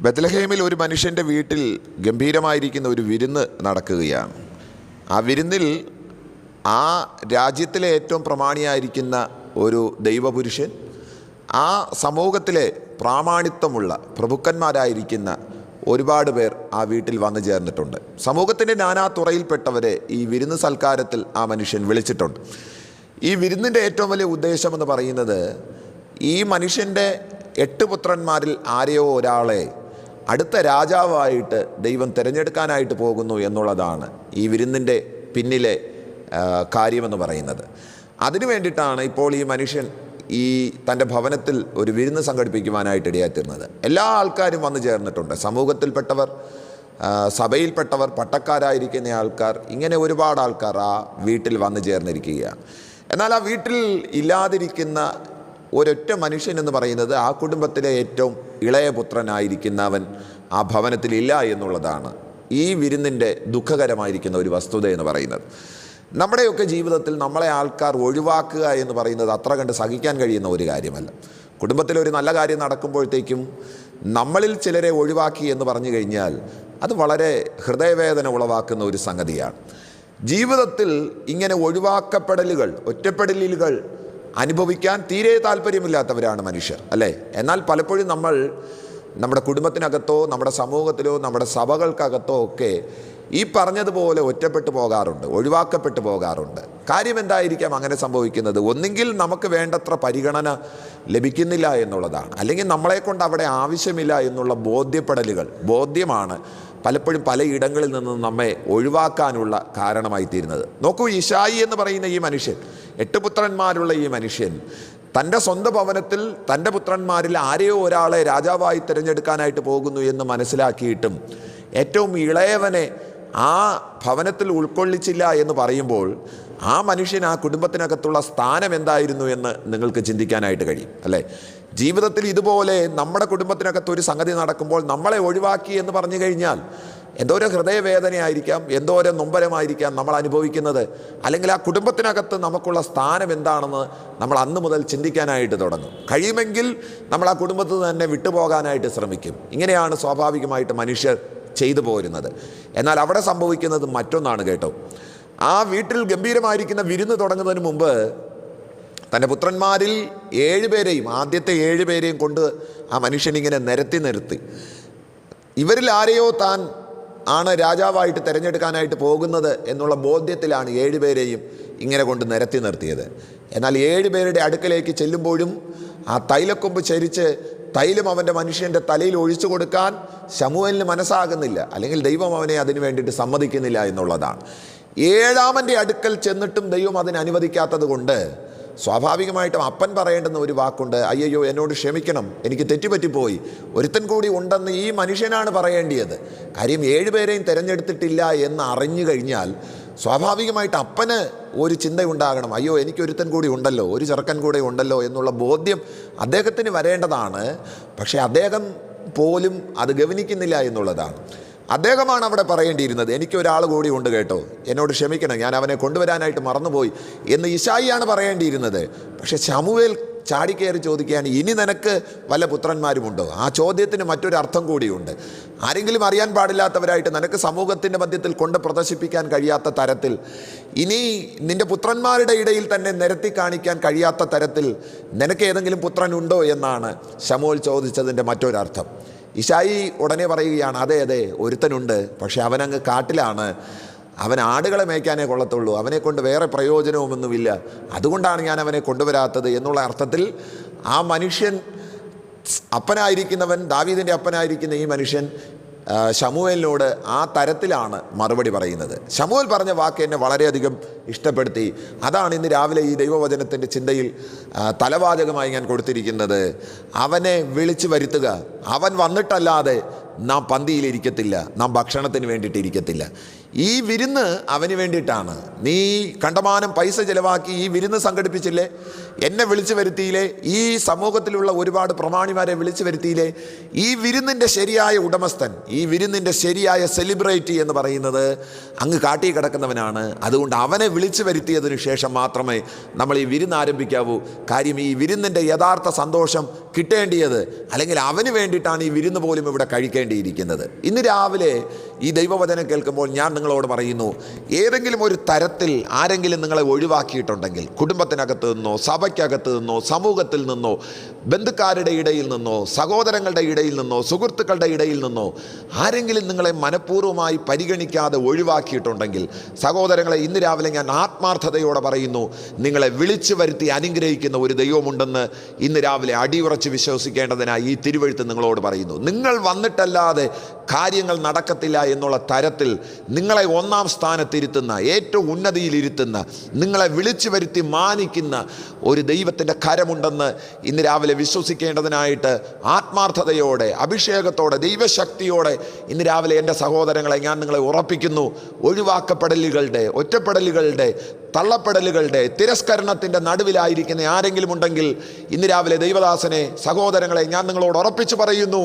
ബത്ലഹേമിൽ ഒരു മനുഷ്യൻ്റെ വീട്ടിൽ ഗംഭീരമായിരിക്കുന്ന ഒരു വിരുന്ന് നടക്കുകയാണ്. ആ വിരുന്നിൽ ആ രാജ്യത്തിലെ ഏറ്റവും പ്രമാണിയായിരിക്കുന്ന ഒരു ദൈവപുരുഷൻ, ആ സമൂഹത്തിലെ പ്രാമാണിത്വമുള്ള പ്രഭുക്കന്മാരായിരിക്കുന്ന ഒരുപാട് പേർ ആ വീട്ടിൽ വന്നു ചേർന്നിട്ടുണ്ട്. സമൂഹത്തിൻ്റെ നാനാതുറയിൽപ്പെട്ടവരെ ഈ വിരുന്ന് സൽക്കാരത്തിൽ ആ മനുഷ്യൻ വിളിച്ചിട്ടുണ്ട്. ഈ വിരുന്നിൻ്റെ ഏറ്റവും വലിയ ഉദ്ദേശമെന്ന് പറയുന്നത്, ഈ മനുഷ്യൻ്റെ 8 പുത്രന്മാരിൽ ആരെയോ ഒരാളെ അടുത്ത രാജാവായിട്ട് ദൈവം തിരഞ്ഞെടുക്കാനായിട്ട് പോകുന്നു എന്നുള്ളതാണ് ഈ വിരുന്നിൻ്റെ പിന്നിലെ കാര്യമെന്ന് പറയുന്നത്. അതിനു വേണ്ടിയിട്ടാണ് ഇപ്പോൾ ഈ മനുഷ്യൻ ഈ തൻ്റെ ഭവനത്തിൽ ഒരു വിരുന്ന് സംഘടിപ്പിക്കുവാനായിട്ട് ഇടയായിത്തീർന്നത്. എല്ലാ ആൾക്കാരും വന്നു ചേർന്നിട്ടുണ്ട്. സമൂഹത്തിൽപ്പെട്ടവർ, സഭയിൽപ്പെട്ടവർ, പട്ടക്കാരായിരിക്കുന്ന ആൾക്കാർ, ഇങ്ങനെ ഒരുപാട് ആൾക്കാർ ആ വീട്ടിൽ വന്നു ചേർന്നിരിക്കുകയാണ്. എന്നാൽ ആ വീട്ടിൽ ഇല്ലാതിരിക്കുന്ന ഒരൊറ്റ മനുഷ്യൻ എന്ന് പറയുന്നത് ആ കുടുംബത്തിലെ ഏറ്റവും ഇളയ പുത്രനായിരിക്കുന്നവൻ ആ ഭവനത്തിലില്ല എന്നുള്ളതാണ് ഈ വിരുന്നിൻ്റെ ദുഃഖകരമായിരിക്കുന്ന ഒരു വസ്തുത എന്ന് പറയുന്നത്. നമ്മുടെയൊക്കെ ജീവിതത്തിൽ നമ്മളെ ആൾക്കാർ ഒഴിവാക്കുക എന്ന് പറയുന്നത് അത്ര കണ്ട് സഹിക്കാൻ കഴിയുന്ന ഒരു കാര്യമല്ല. കുടുംബത്തിലൊരു നല്ല കാര്യം നടക്കുമ്പോഴത്തേക്കും നമ്മളിൽ ചിലരെ ഒഴിവാക്കി എന്ന് പറഞ്ഞു കഴിഞ്ഞാൽ അത് വളരെ ഹൃദയവേദന ഉളവാക്കുന്ന ഒരു സംഗതിയാണ്. ജീവിതത്തിൽ ഇങ്ങനെ ഒഴിവാക്കപ്പെടലുകൾ, ഒറ്റപ്പെടലുകൾ അനുഭവിക്കാൻ തീരെ താല്പര്യമില്ലാത്തവരാണ് മനുഷ്യർ, അല്ലേ? എന്നാൽ പലപ്പോഴും നമ്മൾ നമ്മുടെ കുടുംബത്തിനകത്തോ നമ്മുടെ സമൂഹത്തിലോ നമ്മുടെ സഭകൾക്കകത്തോ ഒക്കെ ഈ പറഞ്ഞതുപോലെ ഒറ്റപ്പെട്ടു പോകാറുണ്ട്, ഒഴിവാക്കപ്പെട്ടു പോകാറുണ്ട്. കാര്യം എന്തായിരിക്കാം അങ്ങനെ സംഭവിക്കുന്നത്? ഒന്നുകിൽ നമുക്ക് വേണ്ടത്ര പരിഗണന ലഭിക്കുന്നില്ല എന്നുള്ളതാണ്, അല്ലെങ്കിൽ നമ്മളെക്കൊണ്ട് അവിടെ ആവശ്യമില്ല എന്നുള്ള ബോധ്യമാണ് പലപ്പോഴും പലയിടങ്ങളിൽ നിന്നും നമ്മെ ഒഴിവാക്കാനുള്ള കാരണമായി തീരുന്നത്. നോക്കൂ, ഇശായി എന്ന് പറയുന്ന ഈ മനുഷ്യൻ, 8 പുത്രന്മാരുള്ള ഈ മനുഷ്യൻ തൻ്റെ സ്വന്തം ഭവനത്തിൽ തൻ്റെ പുത്രന്മാരിൽ ആരെയോ ഒരാളെ രാജാവായി തിരഞ്ഞെടുക്കാനായിട്ട് പോകുന്നു എന്ന് മനസ്സിലാക്കിയിട്ടും ഏറ്റവും ഇളയവനെ ആ ഭവനത്തിൽ ഉൾക്കൊള്ളിച്ചില്ല എന്ന് പറയുമ്പോൾ ആ മനുഷ്യൻ ആ കുടുംബത്തിനകത്തുള്ള സ്ഥാനം എന്തായിരുന്നു എന്ന് നിങ്ങൾക്ക് ചിന്തിക്കാനായിട്ട് കഴിയും, അല്ലേ? ജീവിതത്തിൽ ഇതുപോലെ നമ്മുടെ കുടുംബത്തിനകത്ത് ഒരു സംഗതി നടക്കുമ്പോൾ നമ്മളെ ഒഴിവാക്കി എന്ന് പറഞ്ഞു കഴിഞ്ഞാൽ എന്തോരം ഹൃദയവേദനയായിരിക്കാം, എന്തോരം നൊമ്പരമായിരിക്കാം നമ്മൾ അനുഭവിക്കുന്നത്. അല്ലെങ്കിൽ ആ കുടുംബത്തിനകത്ത് നമുക്കുള്ള സ്ഥാനം എന്താണെന്ന് നമ്മൾ അന്ന് മുതൽ ചിന്തിക്കാനായിട്ട് തുടങ്ങും. കഴിയുമെങ്കിൽ നമ്മൾ ആ കുടുംബത്തിൽ തന്നെ വിട്ടുപോകാനായിട്ട് ശ്രമിക്കും. ഇങ്ങനെയാണ് സ്വാഭാവികമായിട്ട് മനുഷ്യർ ചെയ്തു പോരുന്നത്. എന്നാൽ അവിടെ സംഭവിക്കുന്നത് മറ്റൊന്നാണ് കേട്ടോ. ആ വീട്ടിൽ ഗംഭീരമായിരിക്കുന്ന വിരുന്ന് തുടങ്ങുന്നതിന് മുമ്പ് തൻ്റെ പുത്രന്മാരിൽ 7 പേരെയും, ആദ്യത്തെ 7 പേരെയും കൊണ്ട് ആ മനുഷ്യനിങ്ങനെ നിരത്തി ഇവരിൽ ആരെയോ താൻ ആണ് രാജാവായിട്ട് തിരഞ്ഞെടുക്കാനായിട്ട് പോകുന്നത് എന്നുള്ള ബോധ്യത്തിലാണ് 7 പേരെയും ഇങ്ങനെ കൊണ്ട് നിരത്തി നിർത്തിയത്. എന്നാൽ 7 പേരുടെ അടുക്കലേക്ക് ചെല്ലുമ്പോഴും ആ തൈലക്കൊമ്പ് ചരിച്ച് തൈലം അവൻ്റെ മനുഷ്യൻ്റെ തലയിൽ ഒഴിച്ചു കൊടുക്കാൻ ശമൂവേലിന് മനസ്സാകുന്നില്ല, അല്ലെങ്കിൽ ദൈവം അവനെ അതിനു വേണ്ടിയിട്ട് സമ്മതിക്കുന്നില്ല എന്നുള്ളതാണ്. 7ാമൻ്റെ അടുക്കൽ ചെന്നിട്ടും ദൈവം അതിന് അനുവദിക്കാത്തത് കൊണ്ട് സ്വാഭാവികമായിട്ടും അപ്പൻ പറയേണ്ടുന്ന ഒരു വാക്കുണ്ട്, അയ്യോ എന്നോട് ക്ഷമിക്കണം, എനിക്ക് തെറ്റുപറ്റിപ്പോയി, ഒരുത്തൻ കൂടി ഉണ്ടെന്ന് ഈ മനുഷ്യനാണ് പറയേണ്ടിയത്. കാര്യം 7 പേരെയും തിരഞ്ഞെടുത്തിട്ടില്ല എന്ന് അറിഞ്ഞു കഴിഞ്ഞാൽ സ്വാഭാവികമായിട്ട് അപ്പന് ഒരു ചിന്തയുണ്ടാകണം, അയ്യോ എനിക്കൊരുത്തൻ കൂടി ഉണ്ടല്ലോ, ഒരു ചെറുക്കൻ കൂടെ ഉണ്ടല്ലോ എന്നുള്ള ബോധ്യം അദ്ദേഹത്തിന് വരേണ്ടതാണ്. പക്ഷേ അദ്ദേഹം പോലും അത് ഗവനിക്കുന്നില്ല എന്നുള്ളതാണ്. അദ്ദേഹമാണ് അവിടെ പറയേണ്ടിയിരുന്നത്, എനിക്കൊരാൾ കൂടി ഉണ്ട് കേട്ടോ, എന്നോട് ക്ഷമിക്കണം, ഞാൻ അവനെ കൊണ്ടുവരാനായിട്ട് മറന്നുപോയി എന്ന് ഇശായിയാണ് പറയേണ്ടിയിരുന്നത്. പക്ഷെ ശമൂവേൽ ചാടിക്കയറി ചോദിക്കുകയാണ്, ഇനി നിനക്ക് വല്ല പുത്രന്മാരുമുണ്ടോ? ആ ചോദ്യത്തിന് മറ്റൊരർത്ഥം കൂടിയുണ്ട്. ആരെങ്കിലും അറിയാൻ പാടില്ലാത്തവരായിട്ട് നിനക്ക് സമൂഹത്തിൻ്റെ മധ്യത്തിൽ കൊണ്ട് പ്രദർശിപ്പിക്കാൻ കഴിയാത്ത തരത്തിൽ, ഇനി നിൻ്റെ പുത്രന്മാരുടെ ഇടയിൽ തന്നെ നിരത്തി കാണിക്കാൻ കഴിയാത്ത തരത്തിൽ നിനക്ക് ഏതെങ്കിലും പുത്രനുണ്ടോ എന്നാണ് ശമൂവേൽ ചോദിച്ചതിൻ്റെ മറ്റൊരർത്ഥം. ഇശായി ഉടനെ പറയുകയാണ്, അതെ ഒരുത്തനുണ്ട്, പക്ഷെ അവനങ്ങ് കാട്ടിലാണ്, അവൻ ആടുകളെ മേയ്ക്കാനേ കൊള്ളത്തുള്ളൂ, അവനെ കൊണ്ട് വേറെ പ്രയോജനവുമൊന്നുമില്ല, അതുകൊണ്ടാണ് ഞാൻ അവനെ കൊണ്ടുവരാത്തത് എന്നുള്ള അർത്ഥത്തിൽ ആ മനുഷ്യൻ, അപ്പനായിരിക്കുന്നവൻ, ദാവീദിൻ്റെ അപ്പനായിരിക്കുന്ന ഈ മനുഷ്യൻ ശമൂവേലിനോട് ആ തരത്തിലാണ് മറുപടി പറയുന്നത്. ശമൂവേൽ പറഞ്ഞ വാക്ക് എന്നെ വളരെയധികം ഇഷ്ടപ്പെടുത്തി. അതാണ് ഇന്ന് രാവിലെ ഈ ദൈവവചനത്തിൻ്റെ ചിന്തയിൽ തലവാചകമായി ഞാൻ കൊടുത്തിരിക്കുന്നത്. അവനെ വിളിച്ചു വരുത്തുക, അവൻ വന്നിട്ടല്ലാതെ നാം പന്തിയിലിരിക്കത്തില്ല, നാം ഭക്ഷണത്തിന് വേണ്ടിയിട്ട് ഇരിക്കത്തില്ല. ഈ വിരുന്ന് അവന് വേണ്ടിയിട്ടാണ്. നീ കണ്ടമാനം പൈസ ചിലവാക്കി ഈ വിരുന്ന് സംഘടിപ്പിച്ചില്ലേ, എന്നെ വിളിച്ചു വരുത്തിയില്ലേ, ഈ സമൂഹത്തിലുള്ള ഒരുപാട് പ്രമാണിമാരെ വിളിച്ചു വരുത്തിയില്ലേ. ഈ വിരുന്നിൻ്റെ ശരിയായ ഉടമസ്ഥൻ, ഈ വിരുന്നിൻ്റെ ശരിയായ സെലിബ്രേറ്റി എന്ന് പറയുന്നത് അങ്ങ് കാട്ടി കിടക്കുന്നവനാണ്. അതുകൊണ്ട് അവനെ വിളിച്ചു വരുത്തിയതിനു ശേഷം മാത്രമേ നമ്മൾ ഈ വിരുന്ന് ആരംഭിക്കാവൂ. കാര്യം ഈ വിരുന്നിൻ്റെ യഥാർത്ഥ സന്തോഷം കിട്ടേണ്ടിയത്, അല്ലെങ്കിൽ അവന് വേണ്ടിയിട്ടാണ് ഈ വിരുന്ന് പോലും ഇവിടെ കഴിക്കേണ്ടിയിരിക്കുന്നത്. ഇന്ന് രാവിലെ ഈ ദൈവവചനം കേൾക്കുമ്പോൾ ഞാൻ നിങ്ങളോട് പറയുന്നു, ഏതെങ്കിലും ഒരു തരത്തിൽ ആരെങ്കിലും നിങ്ങളെ ഒഴിവാക്കിയിട്ടുണ്ടെങ്കിൽ, കുടുംബത്തിനകത്ത് നിന്നോ സഭയ്ക്കകത്ത് നിന്നോ സമൂഹത്തിൽ നിന്നോ ബന്ധുക്കാരുടെ ഇടയിൽ നിന്നോ സഹോദരങ്ങളുടെ ഇടയിൽ നിന്നോ സുഹൃത്തുക്കളുടെ ഇടയിൽ നിന്നോ ആരെങ്കിലും നിങ്ങളെ മനഃപൂർവ്വമായി പരിഗണിക്കാതെ ഒഴിവാക്കിയിട്ടുണ്ടെങ്കിൽ, സഹോദരങ്ങളെ, ഇന്ന് രാവിലെ ഞാൻ ആത്മാർത്ഥതയോടെ പറയുന്നു, നിങ്ങളെ വിളിച്ചു വരുത്തി അനുഗ്രഹിക്കുന്ന ഒരു ദൈവമുണ്ടെന്ന് ഇന്ന് രാവിലെ അടിയുറച്ച് വിശ്വസിക്കേണ്ടതിനായി ഈ തിരുവെഴുത്ത് നിങ്ങളോട് പറയുന്നു. നിങ്ങൾ വന്നിട്ടല്ലാതെ കാര്യങ്ങൾ നടക്കത്തില്ല എന്നുള്ള തരത്തിൽ നിങ്ങളെ ഒന്നാം സ്ഥാനത്തിരുത്തുന്ന, ഏറ്റവും ഉന്നതിയിലിരുത്തുന്ന, നിങ്ങളെ വിളിച്ചു വരുത്തി മാനിക്കുന്ന ഒരു ദൈവത്തിൻ്റെ കരമുണ്ടെന്ന് ഇന്ന് രാവിലെ വിശ്വസിക്കേണ്ടതിനായിട്ട് ആത്മാർത്ഥതയോടെ, അഭിഷേകത്തോടെ, ദൈവശക്തിയോടെ ഇന്ന് രാവിലെ എൻ്റെ സഹോദരങ്ങളെ ഞാൻ നിങ്ങളെ ഉറപ്പിക്കുന്നു. ഒഴിവാക്കപ്പെടലുകളുടെ, ഒറ്റപ്പെടലുകളുടെ, തള്ളപ്പെടലുകളുടെ, തിരസ്കരണത്തിൻ്റെ നടുവിലായിരിക്കുന്ന ആരെങ്കിലും ഉണ്ടെങ്കിൽ ഇന്ന് രാവിലെ ദൈവദാസനെ, സഹോദരങ്ങളെ, ഞാൻ നിങ്ങളോട് ഉറപ്പിച്ചു പറയുന്നു,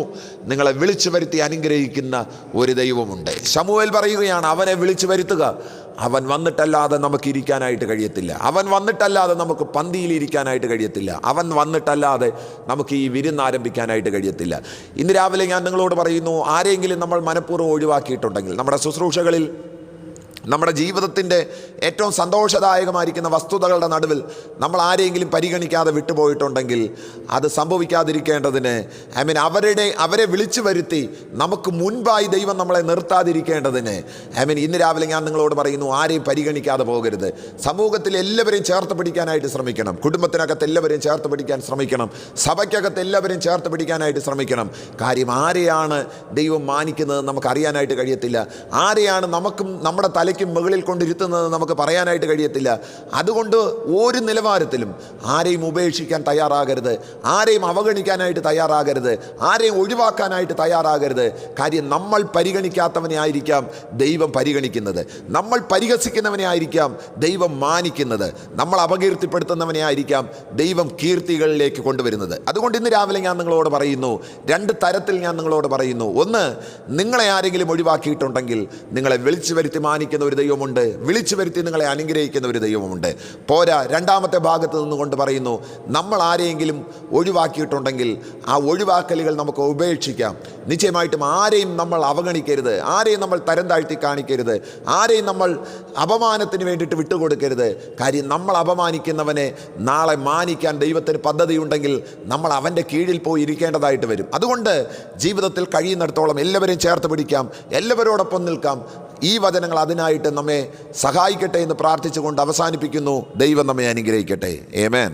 നിങ്ങളെ വിളിച്ചു വരുത്തി അനുഗ്രഹിക്കുന്ന ഒരു ദൈവമുണ്ട്. ശമൂവേൽ പറയുകയാണ്, അവനെ വിളിച്ചു വരുത്തുക. അവൻ വന്നിട്ടല്ലാതെ നമുക്ക് ഇരിക്കാനായിട്ട് കഴിയത്തില്ല. അവൻ വന്നിട്ടല്ലാതെ നമുക്ക് പന്തിയിലിരിക്കാനായിട്ട് കഴിയത്തില്ല. അവൻ വന്നിട്ടല്ലാതെ നമുക്ക് ഈ വിരുന്ന് ആരംഭിക്കാനായിട്ട് കഴിയത്തില്ല. ഇന്ന് രാവിലെ ഞാൻ നിങ്ങളോട് പറയുന്നു, ആരെങ്കിലും നമ്മൾ മനഃപൂർവ്വം ഒഴിവാക്കിയിട്ടുണ്ടെങ്കിൽ, നമ്മുടെ ശുശ്രൂഷകളിൽ, നമ്മുടെ ജീവിതത്തിൻ്റെ ഏറ്റവും സന്തോഷദായകമായിരിക്കുന്ന വസ്തുതകളുടെ നടുവിൽ നമ്മൾ ആരെങ്കിലും പരിഗണിക്കാതെ വിട്ടുപോയിട്ടുണ്ടെങ്കിൽ, അത് സംഭവിക്കാതിരിക്കേണ്ടതിന്, അവരെ വിളിച്ചു വരുത്തി നമുക്ക് മുൻപായി ദൈവം നമ്മളെ നിർത്താതിരിക്കേണ്ടതിന്, ഇന്ന് രാവിലെ ഞാൻ നിങ്ങളോട് പറയുന്നു, ആരെയും പരിഗണിക്കാതെ പോകരുത്. സമൂഹത്തിൽ എല്ലാവരെയും ചേർത്ത് പിടിക്കാനായിട്ട് ശ്രമിക്കണം. കുടുംബത്തിനകത്ത് എല്ലാവരെയും ചേർത്ത് പിടിക്കാൻ ശ്രമിക്കണം. സഭയ്ക്കകത്ത് എല്ലാവരെയും ചേർത്ത് പിടിക്കാനായിട്ട് ശ്രമിക്കണം. കാര്യം ആരെയാണ് ദൈവം മാനിക്കുന്നത് നമുക്കറിയാനായിട്ട് കഴിയത്തില്ല. ആരെയാണ് നമുക്കും നമ്മുടെ തലയ്ക്കും മുകളിൽ കൊണ്ടിരുത്തുന്നത് നമുക്ക് പറയാനായിട്ട് കഴിയത്തില്ല. അതുകൊണ്ട് ഒരു നിലവാരത്തിലും ആരെയും ഉപേക്ഷിക്കാൻ തയ്യാറാകരുത്, ആരെയും അവഗണിക്കാനായിട്ട് തയ്യാറാകരുത്, ആരെയും ഒഴിവാക്കാനായിട്ട് തയ്യാറാകരുത്. കാര്യം നമ്മൾ പരിഗണിക്കാത്തവനെ ആയിരിക്കാം ദൈവം പരിഗണിക്കുന്നത്, നമ്മൾ പരിഹസിക്കുന്നവനെ ആയിരിക്കാം ദൈവം മാനിക്കുന്നത്, നമ്മൾ അപകീർത്തിപ്പെടുത്തുന്നവനെ ആയിരിക്കാം ദൈവം കീർത്തികളിലേക്ക് കൊണ്ടുവരുന്നത്. അതുകൊണ്ട് ഇന്ന് രാവിലെ ഞാൻ നിങ്ങളോട് പറയുന്നു, രണ്ട് തരത്തിൽ ഞാൻ നിങ്ങളോട് പറയുന്നു. ഒന്ന്, നിങ്ങളെ ആരെങ്കിലും ഒഴിവാക്കിയിട്ടുണ്ടെങ്കിൽ നിങ്ങളെ വിളിച്ചു വരുത്തി മാനിക്കുന്ന ഒരു ദൈവമുണ്ട്, വിളിച്ചു വരുത്തി നിങ്ങളെ അനുഗ്രഹിക്കുന്ന ഒരു ദൈവമുണ്ട്. പോരാ, രണ്ടാമത്തെ ഭാഗത്ത് നിന്നുകൊണ്ട് പറയുന്നു, നമ്മൾ ആരെയെങ്കിലും ഒഴിവാക്കിയിട്ടുണ്ടെങ്കിൽ ആ ഒഴിവാക്കലുകൾ നമുക്ക് ഉപേക്ഷിക്കാം. നിശ്ചയമായിട്ടും ആരെയും നമ്മൾ അവഗണിക്കരുത്, ആരെയും നമ്മൾ തരം താഴ്ത്തി കാണിക്കരുത്, ആരെയും നമ്മൾ അപമാനത്തിന് വേണ്ടിയിട്ട് വിട്ടുകൊടുക്കരുത്. കാര്യം നമ്മൾ അപമാനിക്കുന്നവനെ നാളെ മാനിക്കാൻ ദൈവത്തിന് പദ്ധതിയുണ്ടെങ്കിൽ നമ്മൾ അവൻ്റെ കീഴിൽ പോയി ഇരിക്കേണ്ടതായിട്ട് വരും. അതുകൊണ്ട് ജീവിതത്തിൽ കഴിയുന്നിടത്തോളം എല്ലാവരെയും ചേർത്ത് പിടിക്കാം, എല്ലാവരോടൊപ്പം നിൽക്കാം. ഈ വചനങ്ങൾ അതിനായിട്ട് നമ്മെ സഹായിക്കട്ടെ എന്ന് പ്രാർത്ഥിച്ചുകൊണ്ട് അവസാനിപ്പിക്കുന്നു. ദൈവം നമ്മെ അനുഗ്രഹിക്കട്ടെ. ആമേൻ.